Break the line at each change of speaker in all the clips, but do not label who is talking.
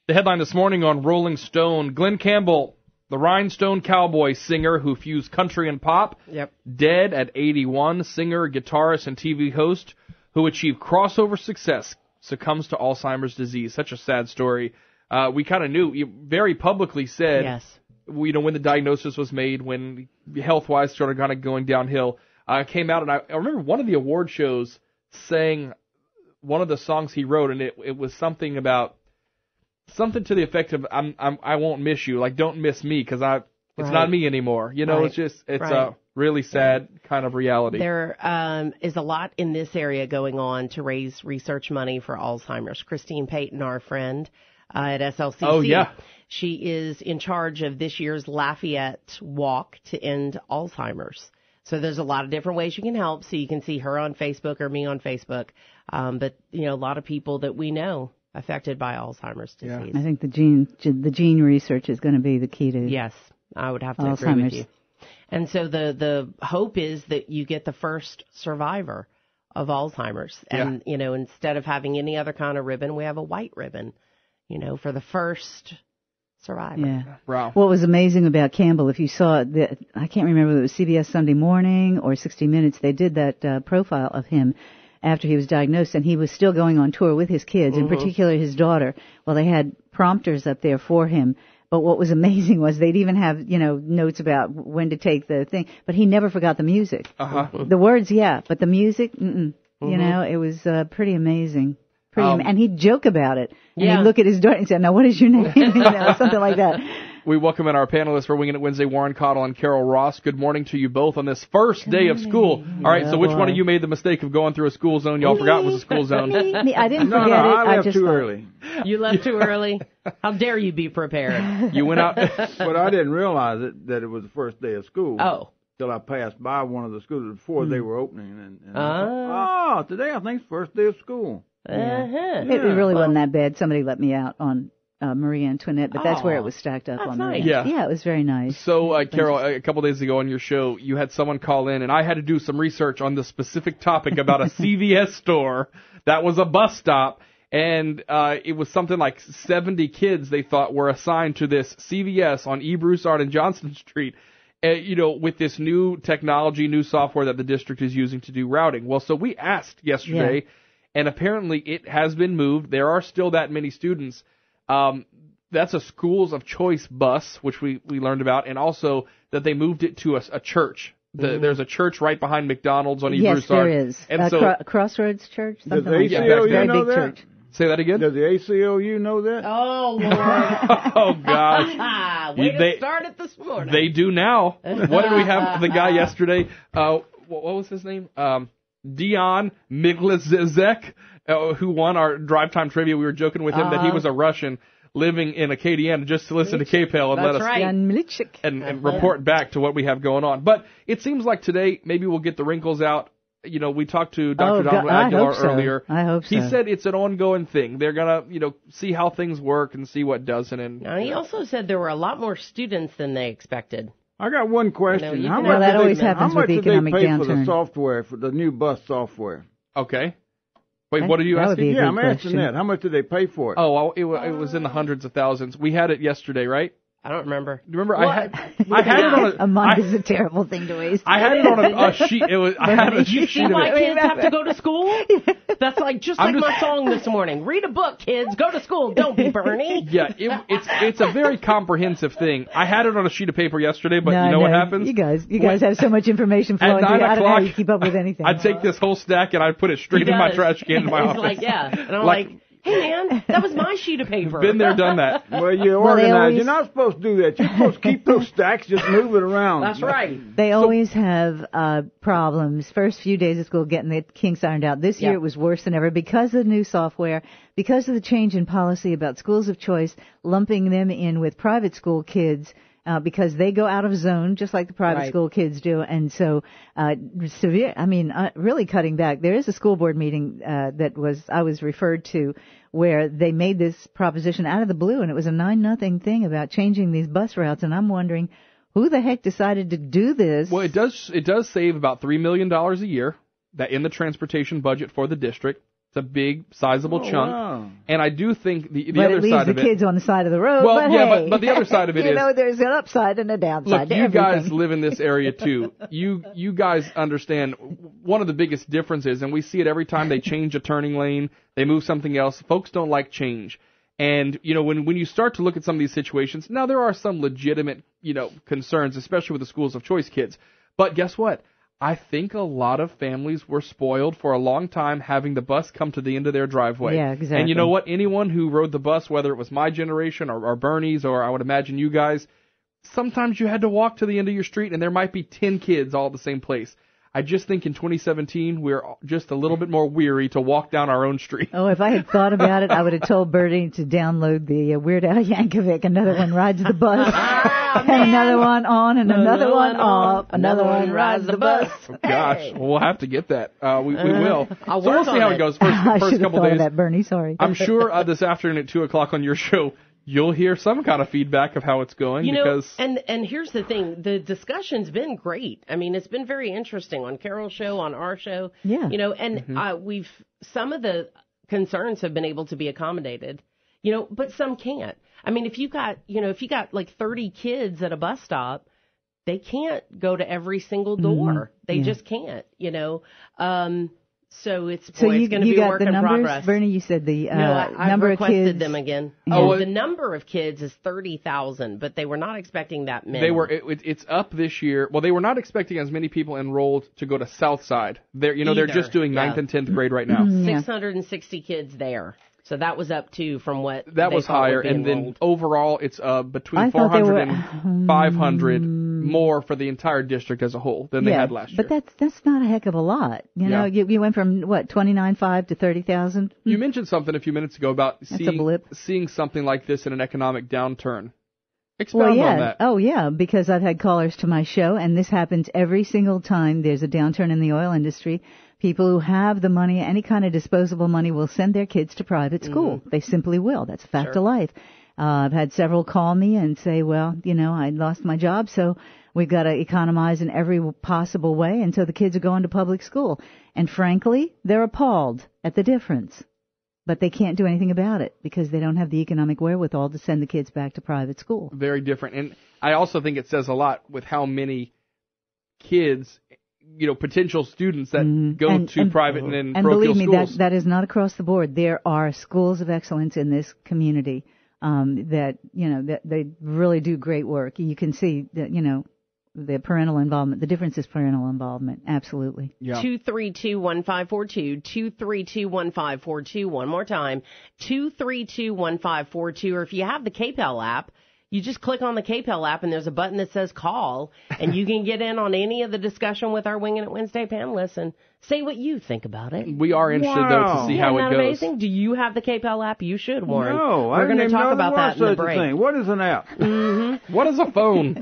The headline this morning on Rolling Stone, Glenn Campbell, the Rhinestone Cowboy singer who fused country and pop, dead at 81, singer, guitarist, and TV host who achieved crossover success, succumbs to Alzheimer's disease. Such a sad story. We kind of knew, you very publicly said, when the diagnosis was made, when health-wise started kind of going downhill, came out, and I remember one of the award shows sang one of the songs he wrote, and it was something to the effect of I won't miss you, like don't miss me, because it's not me anymore. It's a really sad kind of reality.
There is a lot in this area going on to raise research money for Alzheimer's. Christine Payton, our friend at SLCC.
Oh, yeah.
She is in charge of this year's Lafayette Walk to End Alzheimer's. So there's a lot of different ways you can help. So you can see her on Facebook or me on Facebook. But, a lot of people that we know affected by Alzheimer's disease.
Yeah. I think the gene research is going to be the key to
Yes, I would have to agree with you. And so the hope is that you get the first survivor of Alzheimer's. And, instead of having any other kind of ribbon, we have a white ribbon, for the first survivor.
Yeah.
Wow.
What was amazing about Campbell, if you saw it, I can't remember whether it was CBS Sunday Morning or 60 Minutes, they did that profile of him after he was diagnosed, and he was still going on tour with his kids, in particular his daughter. Well, they had prompters up there for him. But what was amazing was they'd even have, notes about when to take the thing. But he never forgot the music. The words, but the music, it was pretty amazing. And he'd joke about it. And he'd look at his daughter and say, now what is your name? Something like that.
We welcome in our panelists for Wingin' It Wednesday, Warren Caudle and Carol Ross. Good morning to you both on this first day of school. All right, so which one of you made the mistake of going through a school zone y'all forgot was a school zone?
Me. I didn't forget it.
I left too early.
You left too early? How dare you be prepared?
You went out.
But I didn't realize that it was the first day of school.
Oh.
Till I passed by one of the schools before they were opening. And I thought, today I think it's the first day of school.
It really wasn't that bad. Somebody let me out on Marie Antoinette, but that's where it was stacked up on
nice.
Yeah, it was very nice.
So, Carol, a couple days ago on your show, you had someone call in, and I had to do some research on the specific topic about a CVS store that was a bus stop, and it was something like 70 kids they thought were assigned to this CVS on E. Broussard and Johnston Street, with this new technology, new software that the district is using to do routing. Well, so we asked yesterday, and apparently it has been moved. There are still that many students. That's a schools of choice bus, which we learned about, and also that they moved it to a church. There's a church right behind McDonald's on E. Broussard.
Yes, there is.
And
Crossroads Church?
Does the ACLU know that?
Church.
Say that again?
Does the ACLU know that?
Oh, Lord.
Oh, gosh.
Way to start it this morning.
They do now. What did we have the guy yesterday? What was his name? Dion Miglizek, who won our drive time trivia. We were joking with him that he was a Russian living in Acadiana just to listen to KPEL and let us and report back to what we have going on. But it seems like today maybe we'll get the wrinkles out. We talked to Dr. Donald Aguilar earlier.
I hope so.
He said it's an ongoing thing. They're going to, see how things work and see what doesn't. And
now, he also said there were a lot more students than they expected.
I got one question.
How much
did they pay for the software, for the new bus software?
Okay. Wait, what are you asking?
I'm asking that. How much did they pay for it?
Oh, well, it was in the hundreds of thousands. We had it yesterday, right?
I don't remember.
Do you remember? I had it on
a month is a terrible thing to waste.
I had it on a sheet. I had a sheet.
You see why kids have to go to school? That's just like my song this morning. Read a book, kids. Go to school. Don't be Bernie.
Yeah, it's a very comprehensive thing. I had it on a sheet of paper yesterday, but you know what happens?
You guys have so much information flowing through. I don't know how you keep up with anything.
I'd take this whole stack and I'd put it straight in my trash can in my office.
And I'm like, hey, man, that was my sheet of paper.
Been there, done that.
Well, you're organized. You're not supposed to do that. You're supposed to keep those stacks, just move it around.
That's right.
They always have problems. First few days of school getting the kinks ironed out. This year it was worse than ever because of the new software, because of the change in policy about schools of choice, lumping them in with private school kids. Because they go out of zone just like the private school kids do, and so really cutting back. There is a school board meeting I was referred to where they made this proposition out of the blue, and it was a 9-0 thing about changing these bus routes, and I'm wondering who the heck decided to do this.
Well, it does save about $3 million a year that in the transportation budget for the district. It's a big, sizable chunk.
Wow.
And I do think the
but
other
it leaves
side of
the
it...
kids on the side of the road.
Well,
but
yeah,
hey,
but the other side of it
you know, there's an upside and a downside
Look,
to
you
everything.
guys live in this area too. You guys understand one of the biggest differences, and we see it every time they change a turning lane, they move something else. Folks don't like change. And, you know, when you start to look at some of these situations, now there are some legitimate, you know, concerns, especially with the schools of choice kids. But guess what? I think a lot of families were spoiled for a long time having the bus come to the end of their driveway.
Yeah, exactly.
And you know what? Anyone who rode the bus, whether it was my generation or Bernie's or I would imagine you guys, sometimes you had to walk to the end of your street and there might be 10 kids all at the same place. I just think in 2017 we're just a little bit more weary to walk down our own street.
Oh, if I had thought about it, I would have told Bertie to download the Weird Al Yankovic. Another one rides the bus, and another one on, and another one off. Another one rides the bus.
Oh, gosh, we'll have to get that. We will.
I'll
so we'll see how it goes.
I
First
should have
couple
thought
days.
of that, Bernie. Sorry.
I'm sure this afternoon at 2 o'clock on your show, you'll hear some kind of feedback of how it's going.
You know,
because
and here's the thing, the discussion's been great. I mean, it's been very interesting on Carol's show, on our show.
Yeah.
You know, and some of the concerns have been able to be accommodated, you know, but some can't. I mean, if you got like 30 kids at a bus stop, they can't go to every single door. They just can't, you know. So it's going to be a work in progress.
Bernie, you said the
I've
number of kids.
requested them again.
Oh,
the number of kids is 30,000, but they were not expecting that many.
they were. It's up this year. Well, they were not expecting as many people enrolled to go to Southside. They're just doing 9th and 10th grade right now.
660 kids there. So that was up too from what
that was higher, and then overall it's between 400 and 500 more for the entire district as a whole than they had last year.
But that's not a heck of a lot. You know, you went from 29.5 to 30,000.
You mentioned something a few minutes ago about seeing something like this in an economic downturn. Expound on that.
Oh, yeah, because I've had callers to my show, and this happens every single time there's a downturn in the oil industry. People who have the money, any kind of disposable money, will send their kids to private school. They simply will. That's a fact of life. I've had several call me and say, well, you know, I lost my job, so we've got to economize in every possible way, and so the kids are going to public school. And frankly, they're appalled at the difference. But they can't do anything about it because they don't have the economic wherewithal to send the kids back to private school.
Very different. And I also think it says a lot with how many kids, you know, potential students that go to private and parochial schools.
And believe me, that is not across the board. There are schools of excellence in this community that, you know, that they really do great work. You can see that, you know, the parental involvement. The difference is parental involvement. Absolutely.
Yeah.
232-1542, 232-1542. One more time, 232-1542. Or if you have the KPEL app, you just click on the KPEL app and there's a button that says call, and you can get in on any of the discussion with our Wingin' It Wednesday panelists and say what you think about it.
We are interested, though, to see how it goes.
Isn't that amazing? Do you have the KPEL app? You should, Warren.
No,
we're going to talk about that in the break.
Thing. What is an app?
What is a phone?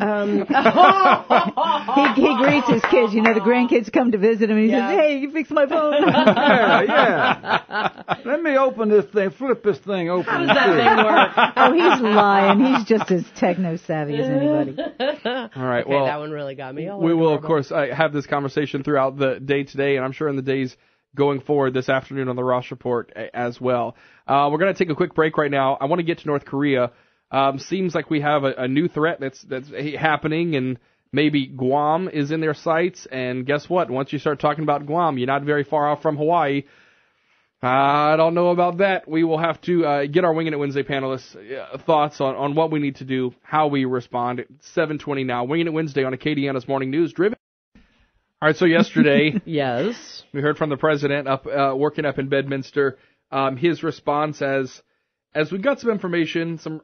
He greets his kids. You know, the grandkids come to visit him, and he says, "Hey, you fix my phone."
yeah. Let me open this thing. Flip this thing open.
How does that thing work?
Oh, he's lying. He's just as techno savvy as anybody.
All right.
Okay,
well,
that one really got me.
We will, of course, have this conversation throughout the day today, and I'm sure in the days going forward this afternoon on the Ross Report as well. We're going to take a quick break right now. I want to get to North Korea. Seems like we have a new threat that's happening, and maybe Guam is in their sights. And guess what? Once you start talking about Guam, you're not very far off from Hawaii. I don't know about that. We will have to get our Wingin' It Wednesday panelists' thoughts on what we need to do, how we respond. It's 7:20 now. Wingin' It Wednesday on Acadiana's Morning News. Driven. All right, so yesterday,
yes,
we heard from the president working up in Bedminster. His response as we got some information, I'm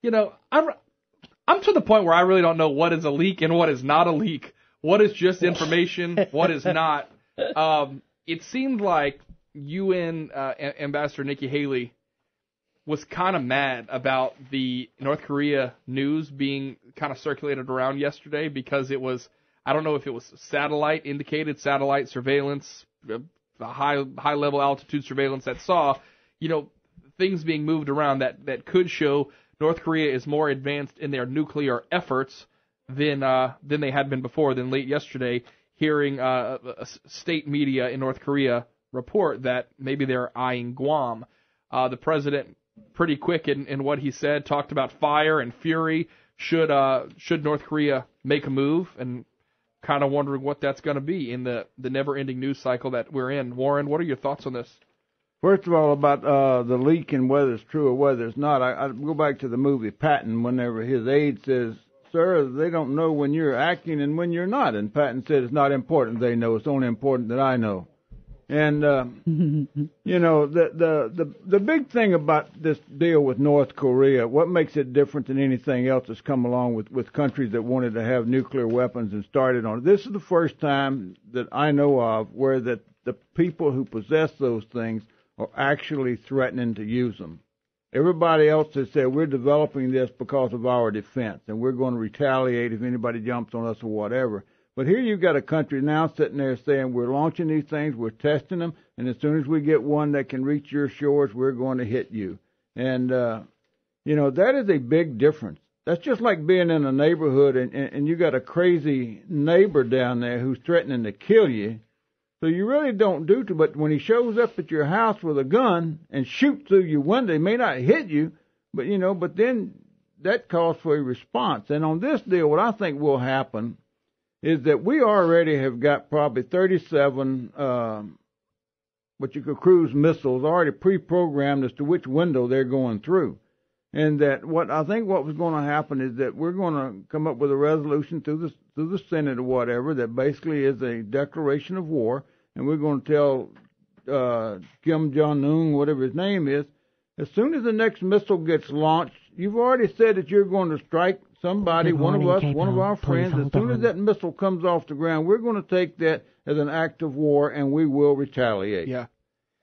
to the point where I really don't know what is a leak and what is not a leak. What is just information, what is not. It seemed like UN Ambassador Nikki Haley was kind of mad about the North Korea news being kind of circulated around yesterday because it was, I don't know if it was indicated satellite surveillance, high level altitude surveillance that saw, things being moved around that could show North Korea is more advanced in their nuclear efforts than they had been before. Than late yesterday, hearing state media in North Korea report that maybe they're eyeing Guam. The president, pretty quick in what he said, talked about fire and fury. Should North Korea make a move? And kind of wondering what that's going to be in the never-ending news cycle that we're in. Warren, what are your thoughts on this?
First of all, about the leak and whether it's true or whether it's not, I go back to the movie Patton whenever his aide says, "Sir, they don't know when you're acting and when you're not." And Patton said, "It's not important they know. It's only important that I know." And, you know, the big thing about this deal with North Korea, what makes it different than anything else that's come along with countries that wanted to have nuclear weapons and started on it. This is the first time that I know of where the people who possess those things are actually threatening to use them. Everybody else has said, we're developing this because of our defense, and we're going to retaliate if anybody jumps on us or whatever. But here you've got a country now sitting there saying, we're launching these things, we're testing them, and as soon as we get one that can reach your shores, we're going to hit you. And, you know, that is a big difference. That's just like being in a neighborhood and you got a crazy neighbor down there who's threatening to kill you. So you really don't do too, but when he shows up at your house with a gun and shoots through your window, he may not hit you, but you know, but then that calls for a response. And on this deal, what I think will happen is that we already have got probably 37 what you could cruise missiles already pre-programmed as to which window they're going through. And that what was going to happen is that we're going to come up with a resolution through the Senate or whatever that basically is a declaration of war, and we're going to tell Kim Jong-un, whatever his name is, as soon as the next missile gets launched, you've already said that you're going to strike somebody, one of us, one of our friends. As soon as that missile comes off the ground, we're going to take that as an act of war, and we will retaliate.
Yeah.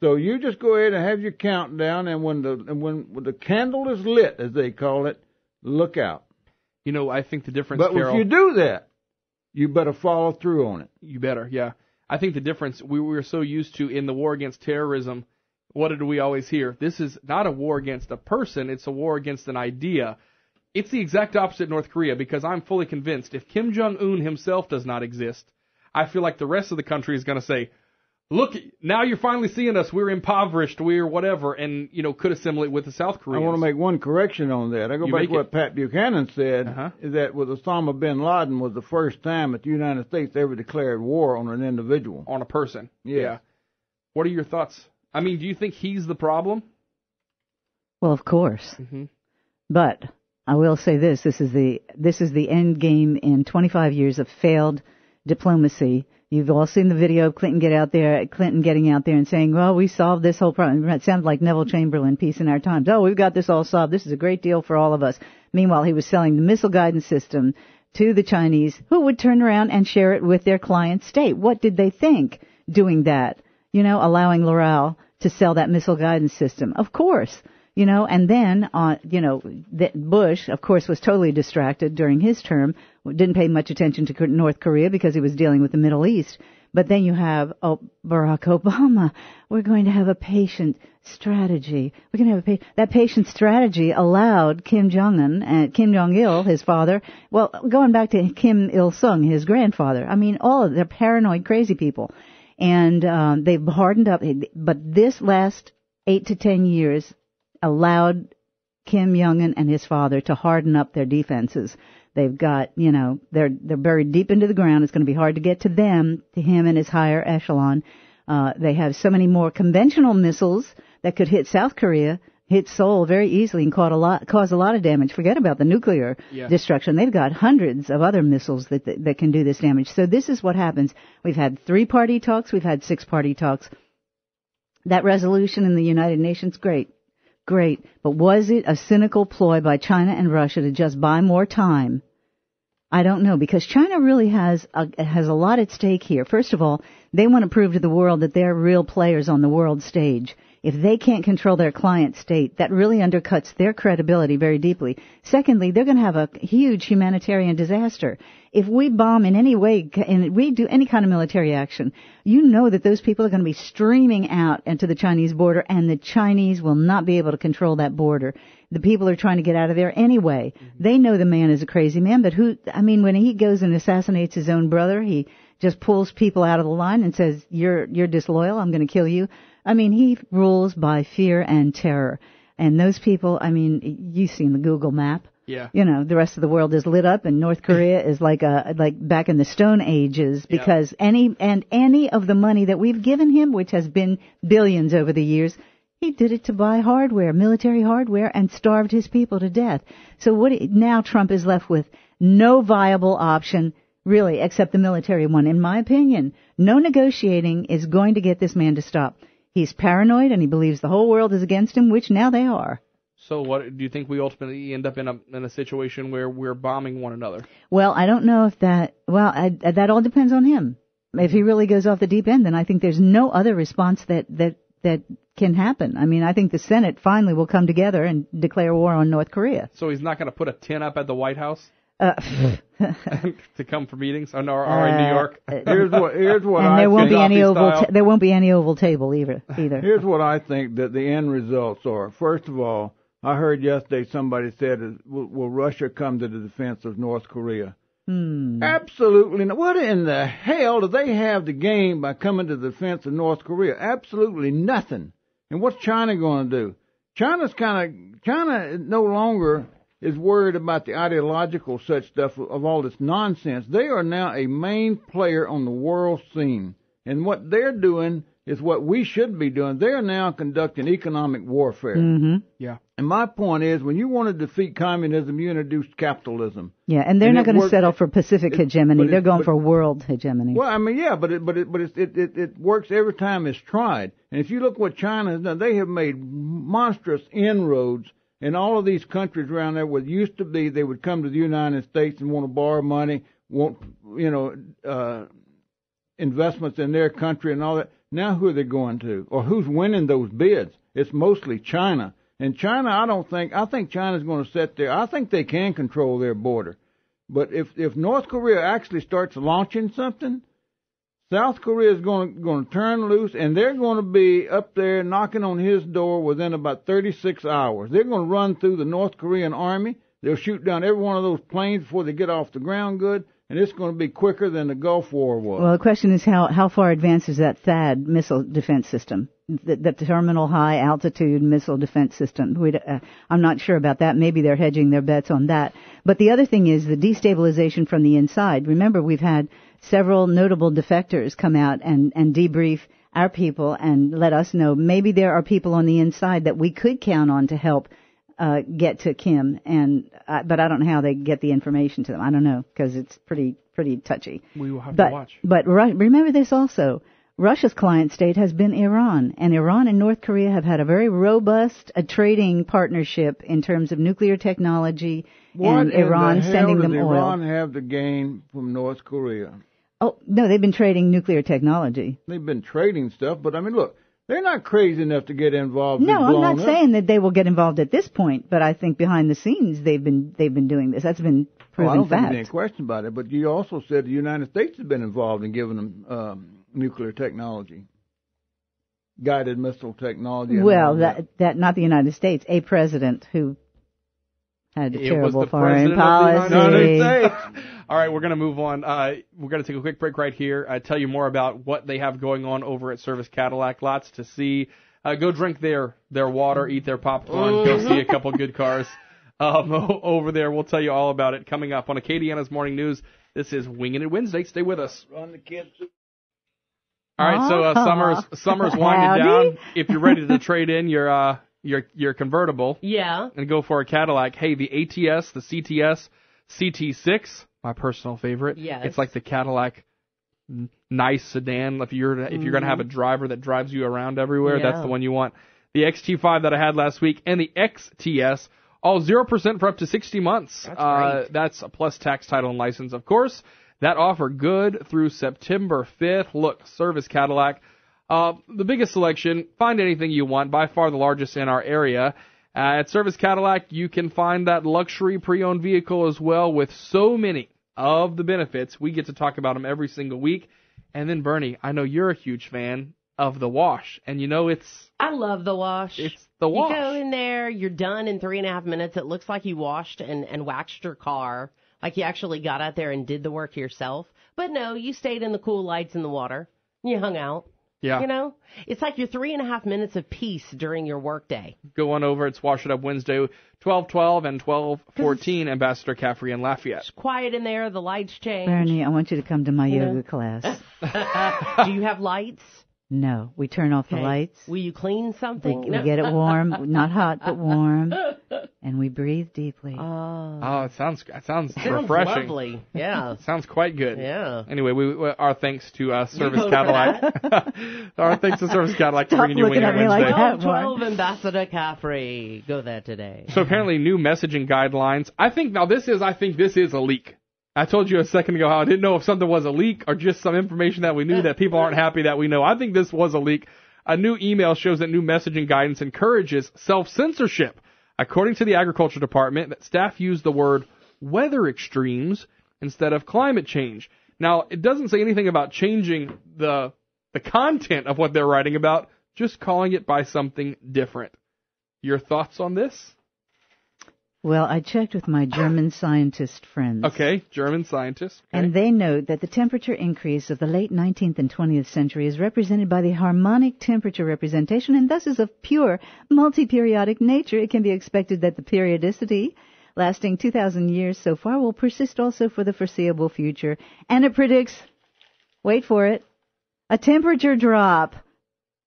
So you just go ahead and have your countdown, and when the candle is lit, as they call it, look out.
You know, I think the difference,
But
Carol,
if you do that, you better follow through on it.
You better, yeah. I think the difference, we were so used to in the war against terrorism, what did we always hear? This is not a war against a person, it's a war against an idea. It's the exact opposite in North Korea, because I'm fully convinced if Kim Jong-un himself does not exist, I feel like the rest of the country is going to say, look, now you're finally seeing us. We're impoverished. We're whatever, and you know could assimilate with the South Koreans.
I want to make one correction on that. I go back to what Pat Buchanan said, is that with Osama bin Laden was the first time that the United States ever declared war on an individual.
On a person.
Yes.
Yeah. What are your thoughts? I mean, do you think he's the problem?
Well, of course. Mm-hmm. But I will say this: this is the end game in 25 years of failed diplomacy. You've all seen the video of Clinton getting out there and saying, well, we solved this whole problem. It sounded like Neville Chamberlain, Peace in Our Times. Oh, we've got this all solved. This is a great deal for all of us. Meanwhile, he was selling the missile guidance system to the Chinese, who would turn around and share it with their client state. What did they think doing that? You know, allowing L'Oreal to sell that missile guidance system. Of course. You know, and then, Bush, of course, was totally distracted during his term, didn't pay much attention to North Korea because he was dealing with the Middle East. But then you have, Barack Obama, we're going to have a patient strategy. We're going to have that patient strategy allowed Kim Jong-un and Kim Jong-il, his father, well, going back to Kim Il-sung, his grandfather. I mean, they're paranoid, crazy people. And, they've hardened up, but this last 8 to 10 years, allowed Kim Jong-un and his father to harden up their defenses. They've got, they're buried deep into the ground. It's going to be hard to get to them, to him and his higher echelon. They have so many more conventional missiles that could hit South Korea, hit Seoul very easily and cause a lot of damage. Forget about the nuclear destruction. They've got hundreds of other missiles that can do this damage. So this is what happens. We've had 3-party talks. We've had 6-party talks. That resolution in the United Nations, great, but was it a cynical ploy by China and Russia to just buy more time? I don't know, because China really has a lot at stake here. First of all, they want to prove to the world that they're real players on the world stage. If they can't control their client state, that really undercuts their credibility very deeply. Secondly, they're going to have a huge humanitarian disaster. If we bomb in any way, and we do any kind of military action, you know that those people are going to be streaming out into the Chinese border, and the Chinese will not be able to control that border. The people are trying to get out of there anyway. Mm-hmm. They know the man is a crazy man, but when he goes and assassinates his own brother, he just pulls people out of the line and says, you're disloyal, I'm going to kill you. I mean, he rules by fear and terror. And those people, I mean, you've seen the Google map.
Yeah.
You know, the rest of the world is lit up, and North Korea is like back in the Stone Ages, because any of the money that we've given him, which has been billions over the years, he did it to buy hardware, military hardware, and starved his people to death. So now Trump is left with no viable option, really, except the military one. In my opinion, no negotiating is going to get this man to stop. He's paranoid, and he believes the whole world is against him, which now they are.
So what do you think we ultimately end up in a situation where we're bombing one another?
Well, I don't know if that. Well, that all depends on him. If he really goes off the deep end, then I think there's no other response that can happen. I mean, I think the Senate finally will come together and declare war on North Korea.
So he's not going to put a tin up at the White House to come for meetings, or in New York.
Here's what
and
I
there won't
think.
be any oval. There won't be any oval table either.
Here's what I think that the end results are. First of all, I heard yesterday somebody said, will Russia come to the defense of North Korea? Absolutely not. What in the hell do they have to gain by coming to the defense of North Korea? Absolutely nothing. And what's China going to do? China no longer is worried about the ideological such stuff of all this nonsense. They are now a main player on the world scene. And what they're doing is what we should be doing. They are now conducting economic warfare.
Mm-hmm.
Yeah.
And my point is, when you want to defeat communism, you introduce capitalism.
Yeah, and they're not going to settle for Pacific hegemony. They're going for world hegemony.
Well, I mean, yeah, but it works every time it's tried. And if you look what China has done, they have made monstrous inroads in all of these countries around there. What used to be, they would come to the United States and want to borrow money, want investments in their country and all that. Now who are they going to? Or who's winning those bids? It's mostly China. And China, I think China's going to sit there. I think they can control their border. But if North Korea actually starts launching something, South Korea is going to turn loose, and they're going to be up there knocking on his door within about 36 hours. They're going to run through the North Korean army. They'll shoot down every one of those planes before they get off the ground good. And it's going to be quicker than the Gulf War was.
Well, the question is how far advanced is that THAAD missile defense system, the Terminal High Altitude Missile Defense System? I'm not sure about that. Maybe they're hedging their bets on that. But the other thing is the destabilization from the inside. Remember, we've had several notable defectors come out and debrief our people and let us know maybe there are people on the inside that we could count on to help get to Kim, but I don't know how they get the information to them. I don't know, because it's pretty touchy.
We will have to watch.
But remember this also. Russia's client state has been Iran, and Iran and North Korea have had a very robust trading partnership in terms of nuclear technology, and Iran sending them oil.
What Iran have to gain from North Korea?
Oh, no, they've been trading nuclear technology.
They've been trading stuff, but I mean, look. They're not crazy enough to get involved.
No, I'm not saying that they will get involved at this point, but I think behind the scenes they've been doing this. That's been proven
I don't
fact.
think there's any question about it. But you also said the United States has been involved in giving them nuclear technology, guided missile technology.
Well, that not the United States, a president who had a terrible foreign policy.
All right, we're going to move on. We're going to take a quick break right here. Tell you more about what they have going on over at Service Cadillac. Lots to see. Go drink their water, eat their popcorn, go see a couple good cars over there. We'll tell you all about it coming up on Acadiana's Morning News. This is Wingin' It Wednesday. Stay with us.
Run the kids.
All right, so summer's winding down. If you're ready to trade in your convertible, and go for a Cadillac, hey, the ATS, the CTS, CT6, my personal favorite.
Yes.
It's like the Cadillac nice sedan. If you're going to have a driver that drives you around everywhere, that's the one you want. The XT5 that I had last week and the XTS, all 0% for up to 60 months.
That's great.
That's a plus tax, title, and license, of course. That offer good through September 5th. Look, Service Cadillac. The biggest selection, find anything you want, by far the largest in our area. At Service Cadillac, you can find that luxury pre-owned vehicle as well with so many of the benefits. We get to talk about them every single week. And then, Bernie, I know you're a huge fan of the wash. And you know I
love the wash.
It's the wash.
You go in there, you're done in 3.5 minutes. It looks like you washed and waxed your car. Like you actually got out there and did the work yourself. But no, you stayed in the cool lights in the water. You hung out.
Yeah.
You know, it's like your 3.5 minutes of peace during your workday.
Go on over. It's Wash It Up Wednesday, 12:12 and 12:14, Ambassador Caffery and Lafayette.
It's quiet in there. The lights change.
Bernie, I want you to come to my yoga class.
Do you have lights?
No, we turn off the lights.
Will you clean something?
We get it warm, not hot, but warm, and we breathe deeply.
Oh, it sounds refreshing.
Lovely. Yeah.
Sounds quite good.
Yeah.
Anyway, our thanks to Service Cadillac. Our thanks to Service Cadillac for bringing you Wingin
at me
Wednesday.
like that,
12 Ambassador Caffery. Go there today.
So apparently new messaging guidelines. I think this is a leak. I told you a second ago how I didn't know if something was a leak or just some information that we knew that people aren't happy that we know. I think this was a leak. A new email shows that new messaging guidance encourages self-censorship. According to the Agriculture Department, that staff use the word weather extremes instead of climate change. Now, it doesn't say anything about changing the content of what they're writing about, just calling it by something different. Your thoughts on this?
Well, I checked with my German scientist friends.
Okay, German scientists. Okay.
And they note that the temperature increase of the late 19th and 20th century is represented by the harmonic temperature representation and thus is of pure multi-periodic nature. It can be expected that the periodicity lasting 2,000 years so far will persist also for the foreseeable future. And it predicts, wait for it, a temperature drop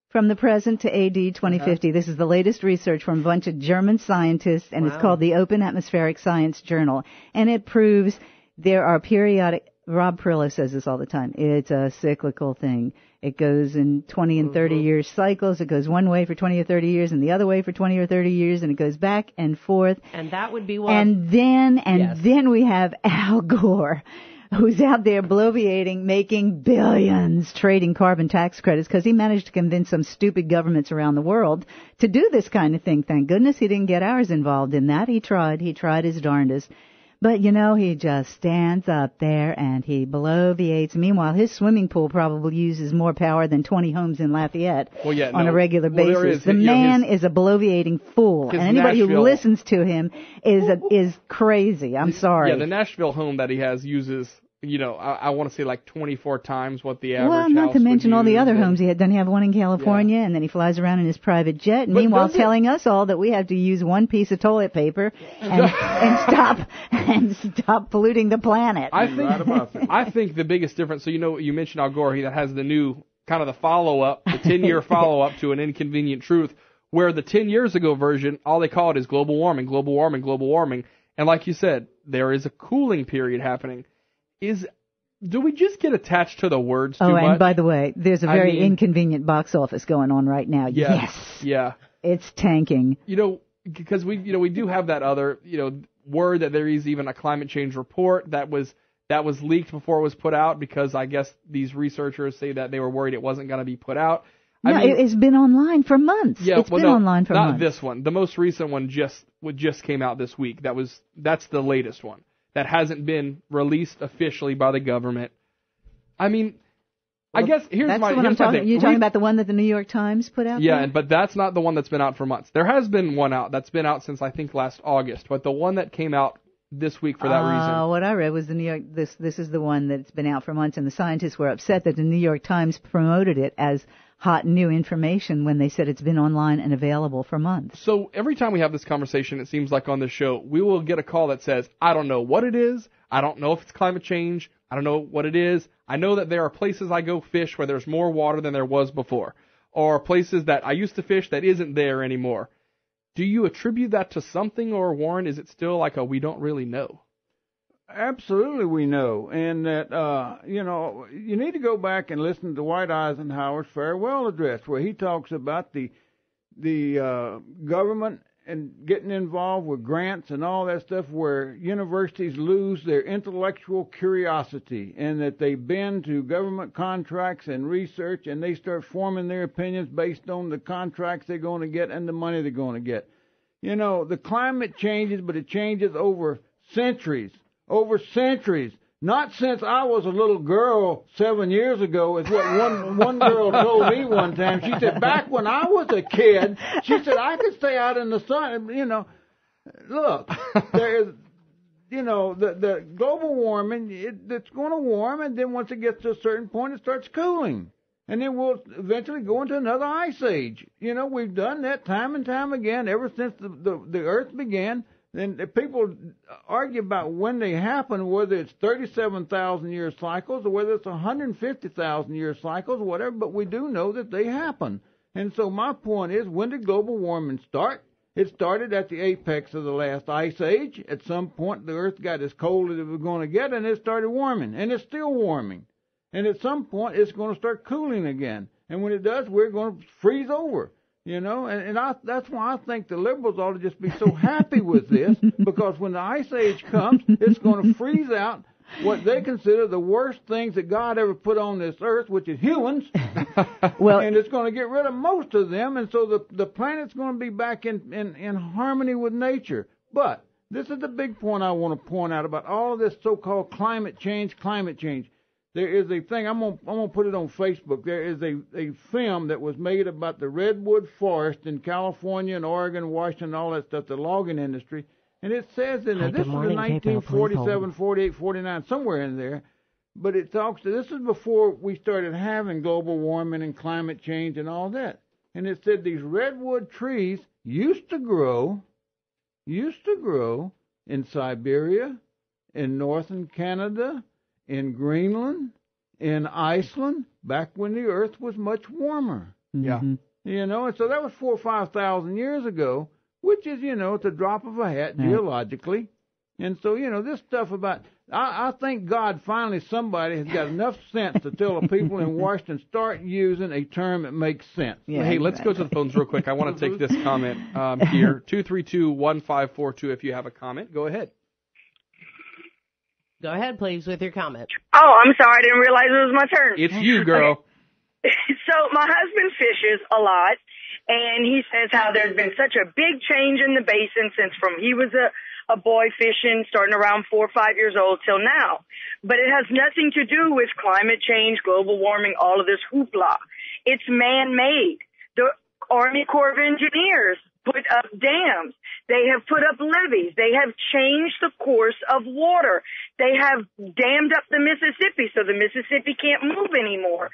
from the present to AD 2050. This is the latest research from a bunch of German scientists, and it's called the Open Atmospheric Science Journal. And it proves there are periodic, Rob Perillo says this all the time, it's a cyclical thing. It goes in 20 and 30 year cycles. It goes one way for 20 or 30 years and the other way for 20 or 30 years, and it goes back and forth.
And that would be what?
And then we have Al Gore, who's out there bloviating, making billions, trading carbon tax credits, because he managed to convince some stupid governments around the world to do this kind of thing. Thank goodness he didn't get ours involved in that. He tried his darndest. But, he just stands up there and he bloviates. Meanwhile, his swimming pool probably uses more power than 20 homes in Lafayette on a regular basis. The man is a bloviating fool, and anybody who listens to him is crazy. I'm sorry.
Yeah, the Nashville home that he has uses, I want to say like 24 times what the average house
not to mention all the other
use.
homes he had. Doesn't he have one in California? And then he flies around in his private jet, and meanwhile telling us all that we have to use one piece of toilet paper and stop polluting the planet.
I think the biggest difference, so you mentioned Al Gore, that has the new kind of the follow-up, the 10-year follow-up to An Inconvenient Truth, where the 10 years ago version, all they call it is global warming, global warming, global warming. And like you said, there is a cooling period happening. Do we just get attached to the words too much?
And by the way, there's a very inconvenient box office going on right now. Yes.
Yeah.
It's tanking.
Because we do have that other, word that there is even a climate change report that was leaked before it was put out, because I guess these researchers say that they were worried it wasn't going to be put out.
It's been online for months.
Yeah,
it's been online for months.
Not this one. The most recent one just came out this week. That's the latest one that hasn't been released officially by the government. I guess here's my thing.
You're talking about the one that the New York Times put out?
Yeah, but that's not the one that's been out for months. There has been one out that's been out since I think last August, but the one that came out this week for that reason.
What I read was the New York. This is the one that's been out for months, and the scientists were upset that the New York Times promoted it as hot new information when they said it's been online and available for months.
So every time we have this conversation, it seems like on this show, we will get a call that says, I don't know what it is. I don't know if it's climate change. I don't know what it is. I know that there are places I go fish where there's more water than there was before, or places that I used to fish that isn't there anymore. Do you attribute that to something, or, Warren, is it still like we don't really know?
Absolutely we know, and that, you need to go back and listen to Dwight Eisenhower's farewell address, where he talks about the government and getting involved with grants and all that stuff, where universities lose their intellectual curiosity, and that they bend to government contracts and research, and they start forming their opinions based on the contracts they're going to get and the money they're going to get. The climate changes, but it changes over centuries. Not since I was a little girl 7 years ago, is what one girl told me one time. She said, back when I was a kid, she said, I could stay out in the sun. Look, the global warming, it's going to warm, and then once it gets to a certain point, it starts cooling. And then we'll eventually go into another ice age. We've done that time and time again ever since the Earth began. Then people argue about when they happen, whether it's 37,000-year cycles or whether it's 150,000-year cycles or whatever, but we do know that they happen. And so my point is, when did global warming start? It started at the apex of the last ice age. At some point, the Earth got as cold as it was going to get, and it started warming, and it's still warming. And at some point, it's going to start cooling again. And when it does, we're going to freeze over. That's why I think the liberals ought to just be so happy with this, because when the ice age comes, it's going to freeze out what they consider the worst things that God ever put on this earth, which is humans. And it's going to get rid of most of them, and so the planet's going to be back in harmony with nature. But this is the big point I want to point out about all of this so-called climate change. There is a thing, I'm gonna put it on Facebook. There is a film that was made about the redwood forest in California and Oregon, Washington, all that stuff, the logging industry. And it says in there, this was in 1947, 48, 49, somewhere in there. But it talks, this is before we started having global warming and climate change and all that. And it said these redwood trees used to grow in Siberia, in northern Canada, in Greenland, in Iceland, back when the Earth was much warmer.
Yeah.
And so that was 4,000 or 5,000 years ago, which is, it's a drop of a hat geologically. And so, this stuff about, I think God finally, somebody has got enough sense to tell the people in Washington, start using a term that makes sense.
Yeah, hey, let's go to the phones real quick. I want to take this comment here. 232-1542, if you have a comment, go ahead.
Go ahead, please, with your comment.
Oh, I'm sorry. I didn't realize it was my turn.
It's you, girl.
Okay. So my husband fishes a lot, and he says how there's been such a big change in the basin since from he was a boy fishing starting around 4 or 5 years old till now. But it has nothing to do with climate change, global warming, all of this hoopla. It's man-made. The Army Corps of Engineers put up dams. They have put up levees. They have changed the course of water. They have dammed up the Mississippi so the Mississippi can't move anymore.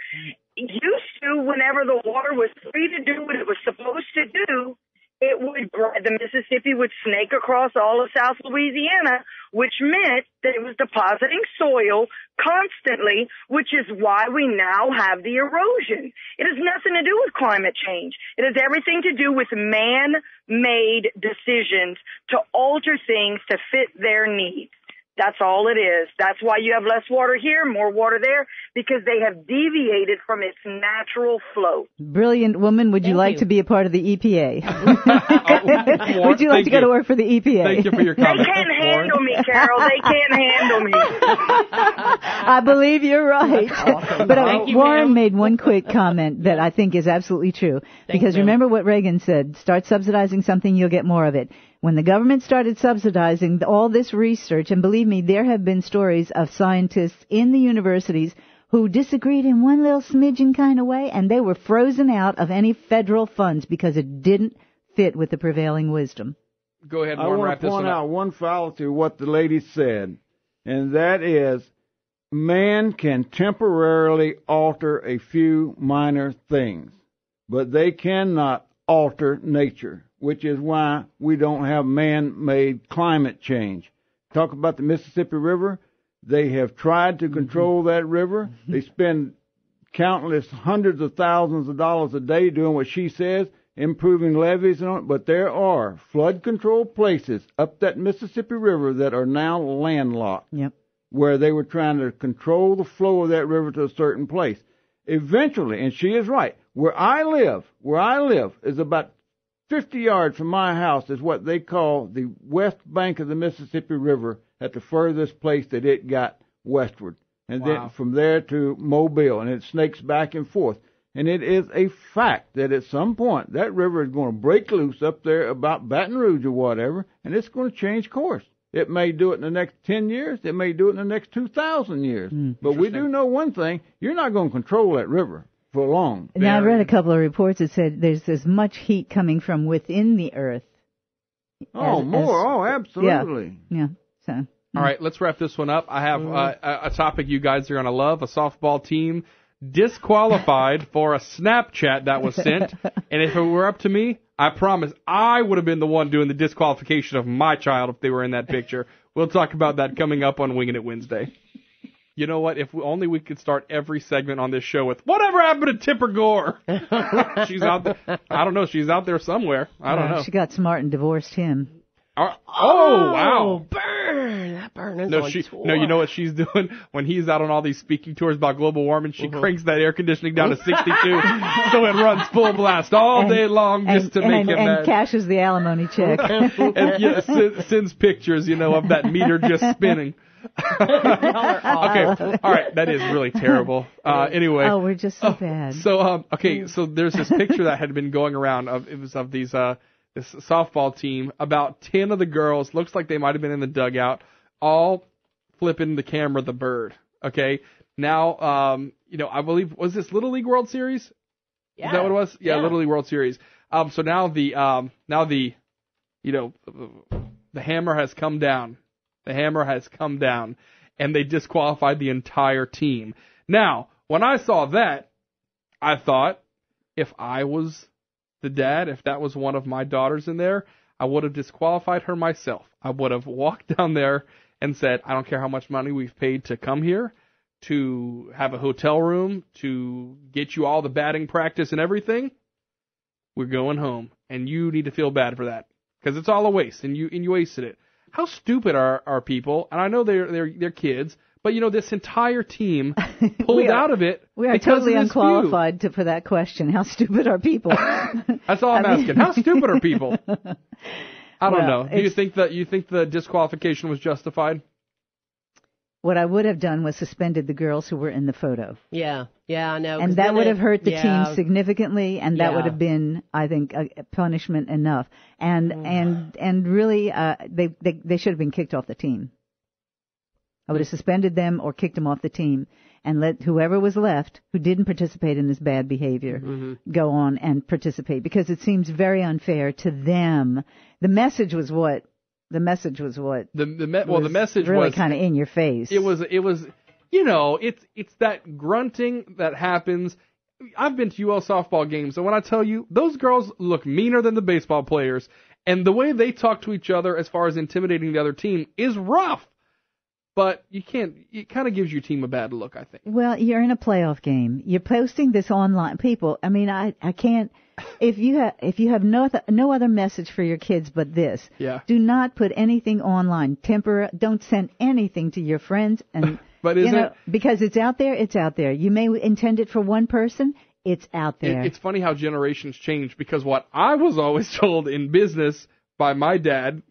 Used to, whenever the water was free to do what it was supposed to do, the Mississippi would snake across all of South Louisiana, which meant that it was depositing soil constantly, which is why we now have the erosion. It has nothing to do with climate change. It has everything to do with man-made decisions to alter things to fit their needs. That's all it is. That's why you have less water here, more water there, because they have deviated from its natural flow.
Brilliant woman. Would you like to be a part of the EPA? Would you like to go to work for the EPA?
Thank you for your comment.
They can't handle me, Carol. They can't handle me.
I believe you're right.
Awesome.
But Warren made one quick comment that I think is absolutely true. Because remember what Reagan said, start subsidizing something, you'll get more of it. When the government started subsidizing all this research, and believe me, there have been stories of scientists in the universities who disagreed in one little smidgen kind of way, and they were frozen out of any federal funds because it didn't fit with the prevailing wisdom.
Go ahead, Warren.
I want to point out one fallacy of what the lady said, and that is man can temporarily alter a few minor things, but they cannot alter nature, which is why we don't have man-made climate change. Talk about the Mississippi River. They have tried to control that river. They spend countless hundreds of thousands of dollars a day doing what she says, improving levees and all, but there are flood control places up that Mississippi River that are now landlocked, where they were trying to control the flow of that river to a certain place. Eventually, and she is right, where I live is about 50 yards from my house is what they call the west bank of the Mississippi River at the furthest place that it got westward. And then from there to Mobile, and it snakes back and forth. And it is a fact that at some point that river is going to break loose up there about Baton Rouge or whatever, and it's going to change course. It may do it in the next 10 years. It may do it in the next 2,000 years. But we do know one thing. You're not going to control that river for long.
Now, I read a couple of reports that said there's as much heat coming from within the earth.
Absolutely.
Yeah. So
All right, let's wrap this one up. I have a topic you guys are going to love. A softball team disqualified for a Snapchat that was sent. And if it were up to me, I promise I would have been the one doing the disqualification of my child if they were in that picture. We'll talk about that coming up on Wingin' It Wednesday. You know what? If only we could start every segment on this show with, whatever happened to Tipper Gore? She's out there. I don't know. She's out there somewhere. I don't know.
She got smart and divorced him.
Wow.
Burn. That burn is on tour.
No, you know what she's doing? When he's out on all these speaking tours about global warming, she cranks that air conditioning down to 62 so it runs full blast all day long just to make him mad.
And cashes the alimony check.
and sends pictures, of that meter just spinning. Okay, all right, that is really terrible. Anyway.
Oh, we're just so bad.
So there's this picture that had been going around of these this softball team. About 10 of the girls, looks like they might have been in the dugout, all flipping the camera the bird. Okay, now I believe, was this Little League World Series?
Yeah.
Is that what it was? Yeah, Little League World Series. So now the hammer has come down. The hammer has come down, and they disqualified the entire team. Now, when I saw that, I thought, if I was the dad, if that was one of my daughters in there, I would have disqualified her myself. I would have walked down there and said, I don't care how much money we've paid to come here, to have a hotel room, to get you all the batting practice and everything. We're going home, and you need to feel bad for that, because it's all a waste, and you wasted it. How stupid are people? And I know they're kids, but this entire team pulled out of it.
We are totally unqualified for that question. How stupid are people?
That's all I'm asking. How stupid are people? I don't know. Do you think the disqualification was justified?
What I would have done was suspended the girls who were in the photo.
Yeah, I know.
And that would have hurt the team significantly, and that would have been, I think, a punishment enough. And really, they should have been kicked off the team. I would have suspended them or kicked them off the team and let whoever was left who didn't participate in this bad behavior go on and participate, because it seems very unfair to them. The message was what? The message was really kind of in your face.
It was it's that grunting that happens. I've been to UL softball games, and when I tell you, those girls look meaner than the baseball players, and the way they talk to each other as far as intimidating the other team is rough. But it kind of gives your team a bad look, I think.
Well, you're in a playoff game. You're posting this online. People, I mean, I can't. If you have no other message for your kids but this, do not put anything online. Don't send anything to your friends, and
but
because it's out there. It's out there. You may intend it for one person. It's out there.
It's funny how generations change, because what I was always told in business by my dad,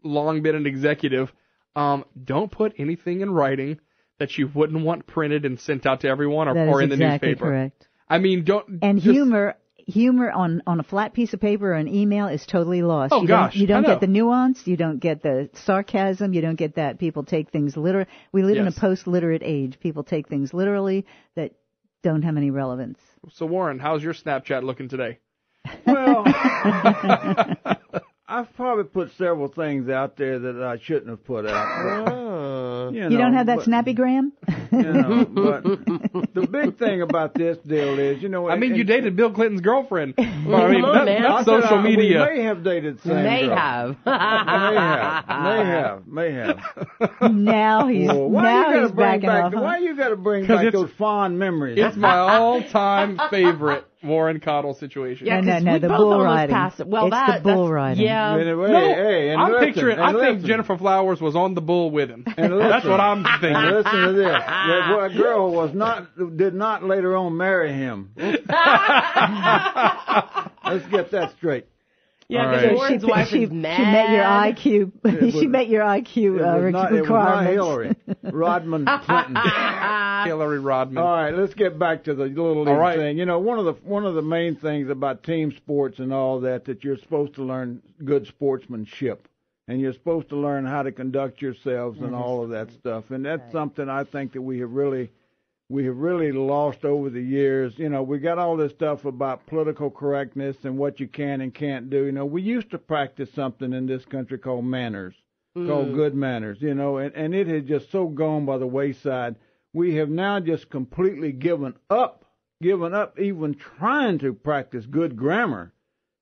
long been an executive, don't put anything in writing that you wouldn't want printed and sent out to everyone or in the newspaper.
Correct.
I mean, don't.
And humor on a flat piece of paper or an email is totally lost.
Oh,
you don't get the nuance. You don't get the sarcasm. You don't get that. People take things literally. We live in a post-literate age. People take things literally that don't have any relevance.
So, Warren, how's your Snapchat looking today?
Well, I've probably put several things out there that I shouldn't have put out.
You don't have that Snappygram?
But the big thing about this deal is,
you dated Bill Clinton's girlfriend.
Man.
Social media.
We may have dated the same
girl.
May have.
Now he's backing off.
Why you got to bring back those fond memories?
It's my all-time favorite Warren Caudle situation.
Yeah,
no, the bull riding. The bull riding.
Yeah.
I think Jennifer Flowers was on the bull with him. That's what I'm thinking.
And listen to this. That girl did not later on marry him. Let's get that straight.
Yeah, because Warren's wife is mad.
She met your IQ. She met your IQ requirements.
It was not Hillary. Rodman Clinton.
Hillary Rodman.
All right, let's get back to the Little League thing. One of the main things about team sports and all that you're supposed to learn good sportsmanship, and you're supposed to learn how to conduct yourselves and all of that stuff. And that's something I think that we have really lost over the years. We got all this stuff about political correctness and what you can and can't do. We used to practice something in this country called manners. called good manners, and it has just so gone by the wayside. We have now just completely given up even trying to practice good grammar,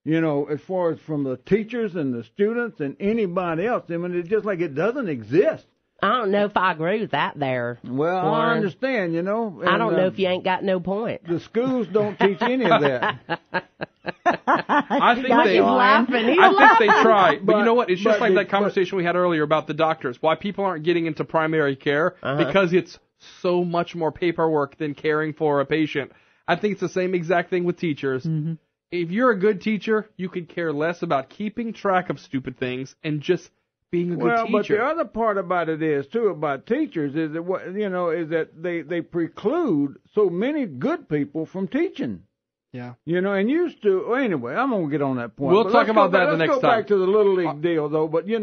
as far as from the teachers and the students and anybody else. I mean, it's just like it doesn't exist.
I don't know if I agree with that there.
Well, Warren. I understand, And,
I don't know if you ain't got no point.
The schools don't teach any of that.
I think they try. But you know what? It's just like that conversation we had earlier about the doctors. Why people aren't getting into primary care? Because it's so much more paperwork than caring for a patient. I think it's the same exact thing with teachers. Mm-hmm. If you're a good teacher, you could care less about keeping track of stupid things and just being a good teacher. Well, but the other part about it is, too, about teachers, is that, is that they preclude so many good people from teaching. Yeah.
And used to, well, anyway, I'm going to get on that point.
We'll talk about that the next time.
Let's go back to the Little League deal, though. But, that I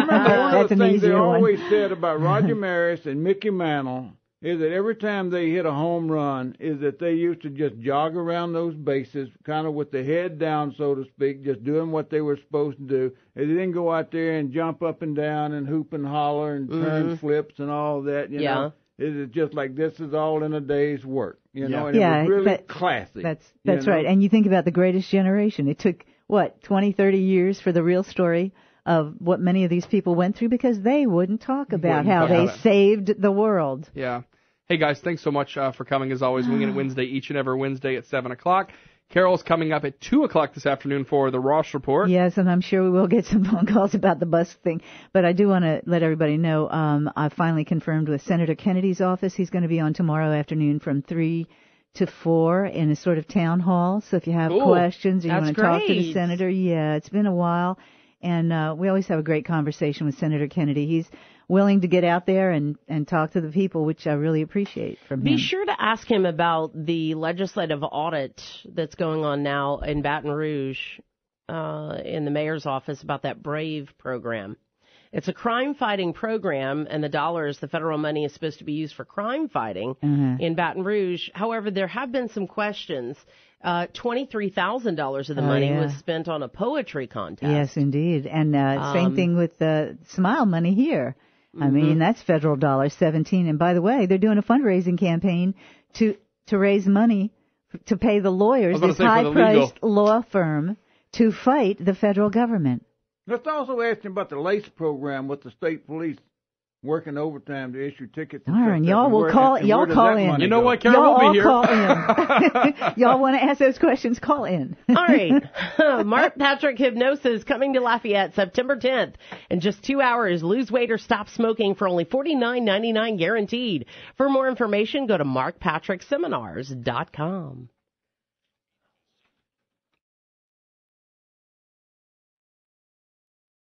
remember one of the things they always said about Roger Maris and Mickey Mantle is that every time they hit a home run, is that they used to just jog around those bases, kind of with the head down, so to speak, just doing what they were supposed to do. They didn't go out there and jump up and down and hoop and holler and turn flips and all that, you know. It is just like this is all in a day's work, and it was really classy.
That's right. And you think about the Greatest Generation. It took, 20, 30 years for the real story of what many of these people went through because they wouldn't talk about how they saved the world.
Yeah. Hey, guys, thanks so much for coming, as always. Wingin' It Wednesday, each and every Wednesday at 7 o'clock. Carol's coming up at 2 o'clock this afternoon for the Ross Report.
Yes, and I'm sure we will get some phone calls about the bus thing. But I do want to let everybody know I finally confirmed with Senator Kennedy's office. He's going to be on tomorrow afternoon from 3 to 4 in a sort of town hall. So if you have questions or you want to talk to the senator, it's been a while. And we always have a great conversation with Senator Kennedy. He's willing to get out there and talk to the people, which I really appreciate from him.
Be sure to ask him about the legislative audit that's going on now in Baton Rouge in the mayor's office about that BRAVE program. It's a crime-fighting program, and the federal money is supposed to be used for crime fighting in Baton Rouge. However, there have been some questions. $23,000 of the money was spent on a poetry contest.
Yes, indeed. And same thing with the Smile money here. I mean, that's federal dollars, 17. And by the way, they're doing a fundraising campaign to raise money to pay the lawyers, this high-priced law firm, to fight the federal government.
Let's also ask him about the LACE program with the state police working overtime to issue tickets.
Darn, y'all will call. Y'all call in.
You know what, Carol? We'll be here.
Y'all call in. Y'all want to ask those questions? Call in.
All right. Mark Patrick Hypnosis coming to Lafayette September 10th. In just 2 hours, lose weight or stop smoking for only $49.99 guaranteed. For more information, go to markpatrickseminars.com.